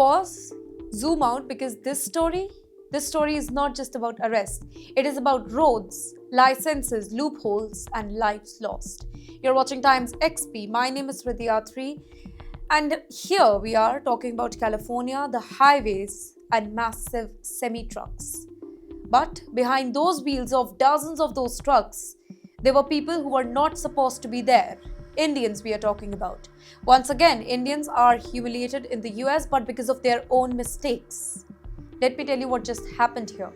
pause, zoom out, because this story is not just about arrest. It is about roads, licenses, loopholes, and lives lost. You're watching Times XP. My name is Hridiyathri, and here we are talking about California, the highways, and massive semi-trucks. But behind those wheels of dozens of those trucks, there were people who were not supposed to be there. Indians we are talking about. Once again, Indians are humiliated in the US, but because of their own mistakes. Let me tell you what just happened here.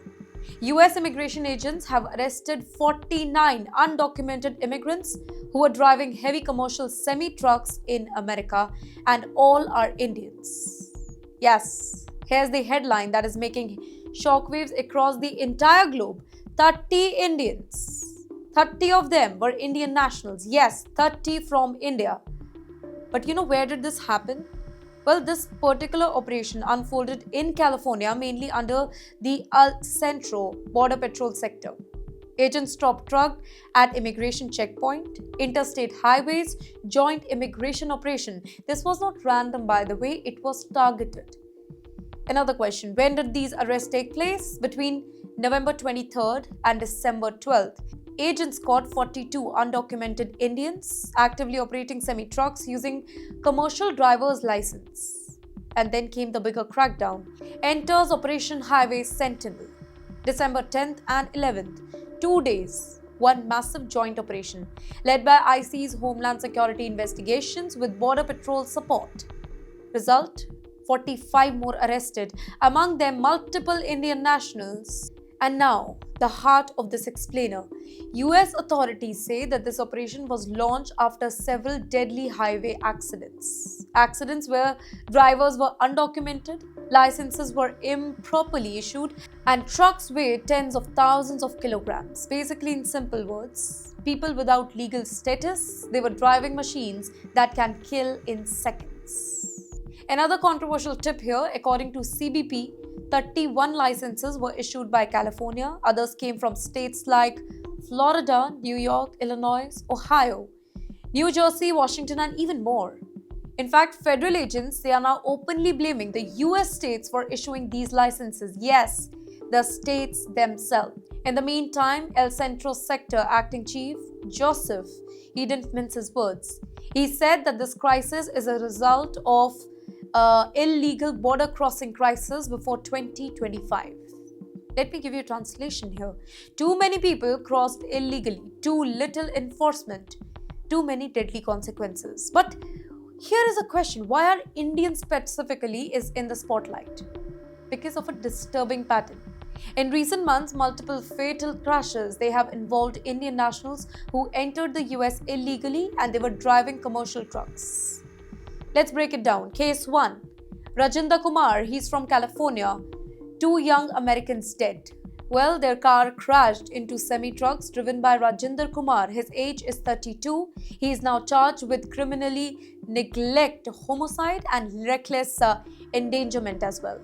US immigration agents have arrested 49 undocumented immigrants who were driving heavy commercial semi-trucks in America, and all are Indians. Yes, here's the headline that is making shockwaves across the entire globe. 30 Indians. 30 of them were Indian nationals. Yes, 30 from India. But where did this happen? Well, this particular operation unfolded in California, mainly under the El Centro border patrol sector. Agents stopped truck at immigration checkpoint, interstate highways, joint immigration operation. This was not random, by the way, it was targeted. Another question, when did these arrests take place? Between November 23rd and December 12th. Agents caught 42 undocumented Indians actively operating semi-trucks using commercial driver's license. And then came the bigger crackdown. Enters Operation Highway Sentinel. December 10th and 11th. 2 days. One massive joint operation led by ICE's Homeland Security Investigations with Border Patrol support. Result? 45 more arrested, among them multiple Indian nationals. And now, the heart of this explainer. US authorities say that this operation was launched after several deadly highway accidents. Accidents where drivers were undocumented, licenses were improperly issued, and trucks weighed tens of thousands of kilograms. Basically, in simple words, people without legal status, they were driving machines that can kill in seconds. Another controversial tip here, according to CBP, 31 licenses were issued by California. Others came from states like Florida, New York, Illinois, Ohio, New Jersey, Washington, and even more. In fact, federal agents, they are now openly blaming the US states for issuing these licenses. Yes, the states themselves. In the meantime, El Centro Sector Acting Chief Joseph, he didn't mince his words. He said that this crisis is a result of illegal border crossing crisis before 2025. Let me give you a translation here. Too many people crossed illegally, too little enforcement, too many deadly consequences. But here is a question, why are Indians specifically is in the spotlight? Because of a disturbing pattern. In recent months, multiple fatal crashes, they have involved Indian nationals who entered the US illegally and they were driving commercial trucks. Let's break it down. Case 1. Rajinder Kumar, he's from California. 2 young Americans dead. Well, their car crashed into semi-trucks driven by Rajinder Kumar. His age is 32. He is now charged with criminally neglect, homicide, and reckless endangerment as well.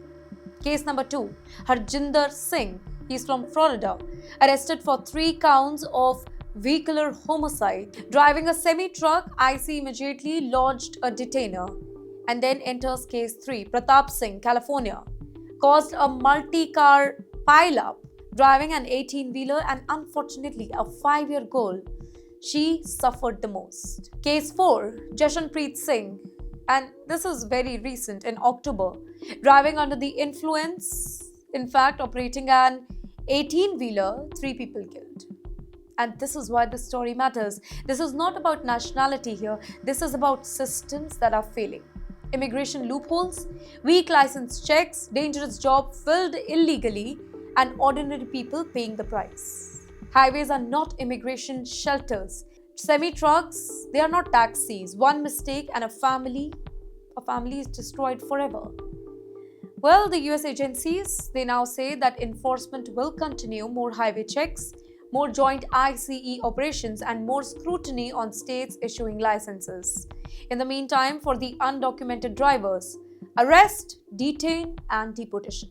Case number 2. Harjinder Singh, he's from Florida. Arrested for 3 counts of vehicular homicide. Driving a semi-truck, IC immediately lodged a detainer. And then enters case 3. Pratap Singh, California. Caused a multi-car pile-up, driving an 18-wheeler, and unfortunately a 5-year girl. She suffered the most. Case 4. Jashanpreet Singh. And this is very recent, in October. Driving under the influence, in fact operating an 18-wheeler, 3 people killed. And this is why this story matters. This is not about nationality here. This is about systems that are failing. Immigration loopholes, weak license checks, dangerous job filled illegally, and ordinary people paying the price. Highways are not immigration shelters. Semi-trucks, they are not taxis. One mistake and a family is destroyed forever. Well, the US agencies, they now say that enforcement will continue, more highway checks, more joint ICE operations, and more scrutiny on states issuing licenses. In the meantime, for the undocumented drivers, arrest, detain, and deportation.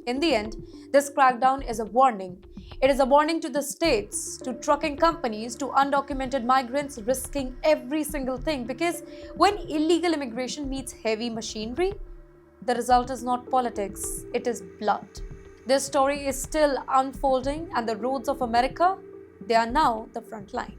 In the end, this crackdown is a warning. It is a warning to the states, to trucking companies, to undocumented migrants risking every single thing, because when illegal immigration meets heavy machinery, The result is not politics, it is blood. This story is still unfolding, and the roads of America, they are now the front line.